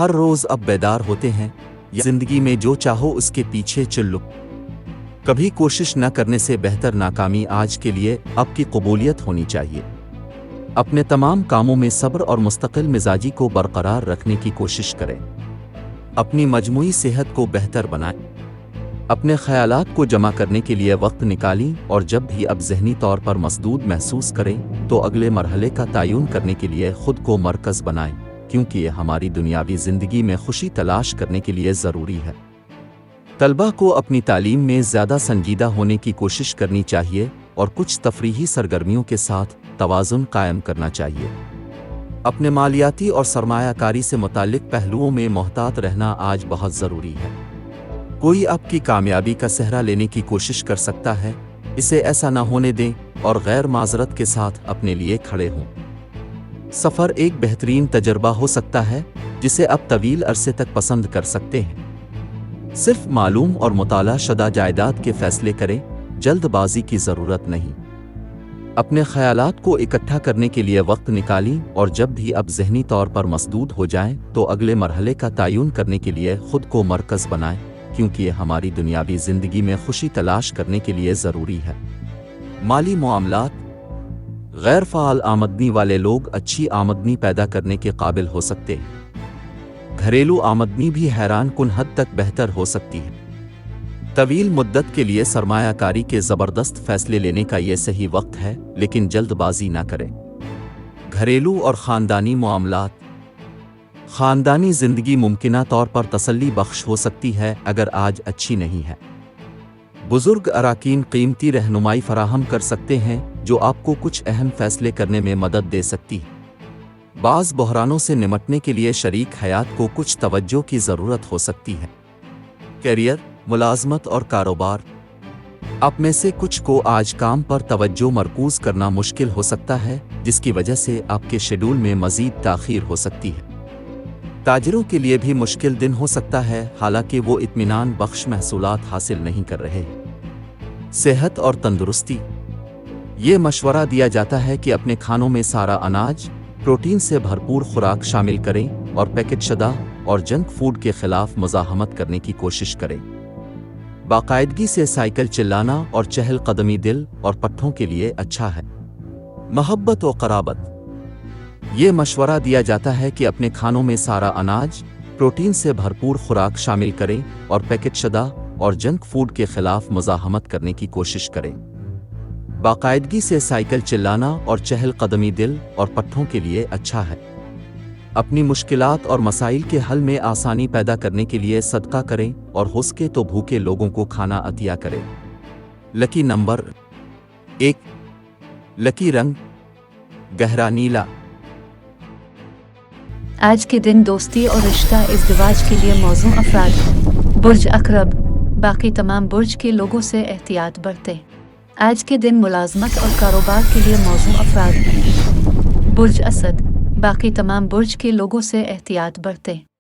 ہر روز اب بیدار ہوتے ہیں یا زندگی میں جو چاہو اس کے پیچھے چل لو؟ کبھی کوشش نہ کرنے سے بہتر ناکامی آج کے لیے اب کی قبولیت ہونی چاہیے۔ اپنے تمام کاموں میں صبر اور مستقل مزاجی کو برقرار رکھنے کی کوشش کریں۔ اپنی مجموعی صحت کو بہتر بنائیں۔ اپنے خیالات کو جمع کرنے کے لیے وقت نکالیں اور جب بھی اب ذہنی طور پر مسدود محسوس کریں تو اگلے مرحلے کا تعین کرنے کے لیے خود کو مرکز بنائیں، کیونکہ یہ ہماری دنیاوی زندگی میں خوشی تلاش کرنے کے لیے ضروری ہے۔ طلبہ کو اپنی تعلیم میں زیادہ سنجیدہ ہونے کی کوشش کرنی چاہیے اور کچھ تفریحی سرگرمیوں کے ساتھ توازن قائم کرنا چاہیے۔ اپنے مالیاتی اور سرمایہ کاری سے متعلق پہلوؤں میں محتاط رہنا آج بہت ضروری ہے۔ کوئی آپ کی کامیابی کا سہرا لینے کی کوشش کر سکتا ہے، اسے ایسا نہ ہونے دیں اور غیر معذرت کے ساتھ اپنے لیے کھڑے ہوں۔ سفر ایک بہترین تجربہ ہو سکتا ہے جسے آپ طویل عرصے تک پسند کر سکتے ہیں۔ صرف معلوم اور مطالعہ شدہ جائیداد کے فیصلے کریں، جلد بازی کی ضرورت نہیں۔ اپنے خیالات کو اکٹھا کرنے کے لیے وقت نکالیں اور جب بھی اب ذہنی طور پر مسدود ہو جائیں تو اگلے مرحلے کا تعین کرنے کے لیے خود کو مرکز بنائیں، کیونکہ یہ ہماری دنیاوی زندگی میں خوشی تلاش کرنے کے لیے ضروری ہے۔ مالی معاملات۔ غیر فعال آمدنی والے لوگ اچھی آمدنی پیدا کرنے کے قابل ہو سکتے ہیں۔ گھریلو آمدنی بھی حیران کن حد تک بہتر ہو سکتی ہے۔ طویل مدت کے لیے سرمایہ کاری کے زبردست فیصلے لینے کا یہ صحیح وقت ہے، لیکن جلد بازی نہ کریں۔ گھریلو اور خاندانی معاملات۔ خاندانی زندگی ممکنہ طور پر تسلی بخش ہو سکتی ہے اگر آج اچھی نہیں ہے۔ بزرگ اراکین قیمتی رہنمائی فراہم کر سکتے ہیں جو آپ کو کچھ اہم فیصلے کرنے میں مدد دے سکتی ہے۔ بعض بحرانوں سے نمٹنے کے لیے شریک حیات کو کچھ توجہ کی ضرورت ہو سکتی ہے۔ کیریئر، ملازمت اور کاروبار۔ آپ میں سے کچھ کو آج کام پر توجہ مرکوز کرنا مشکل ہو سکتا ہے، جس کی وجہ سے آپ کے شیڈول میں مزید تاخیر ہو سکتی ہے۔ تاجروں کے لیے بھی مشکل دن ہو سکتا ہے، حالانکہ وہ اطمینان بخش محصولات حاصل نہیں کر رہے ہیں۔ صحت اور تندرستی۔ یہ مشورہ دیا جاتا ہے کہ اپنے کھانوں میں سارا اناج، پروٹین سے بھرپور خوراک شامل کریں اور پیکٹ شدہ اور جنک فوڈ کے خلاف مزاحمت کرنے کی کوشش کریں۔ باقاعدگی سے سائیکل چلانا اور چہل قدمی دل اور پٹھوں کے لیے اچھا ہے۔ محبت و قرابت۔ یہ مشورہ دیا جاتا ہے کہ اپنے کھانوں میں سارا اناج، پروٹین سے بھرپور خوراک شامل کریں اور پیکٹ شدہ اور جنک فوڈ کے خلاف مزاحمت کرنے کی کوشش کریں۔ باقاعدگی سے سائیکل چلانا اور چہل قدمی دل اور پٹھوں کے لیے اچھا ہے۔ اپنی مشکلات اور مسائل کے حل میں آسانی پیدا کرنے کے لیے صدقہ کریں اور ہو سکے تو بھوکے لوگوں کو کھانا عطیہ کریں۔ لکی نمبر 1۔ لکی رنگ گہرا نیلا۔ آج کے دن دوستی اور رشتہ ازدواج کے لیے موزوں افراد۔ برج عقرب، باقی تمام برج کے لوگوں سے احتیاط برتیں۔ آج کے دن ملازمت اور کاروبار کے لیے موزوں افراد۔ برج اسد، باقی تمام برج کے لوگوں سے احتیاط برتیں۔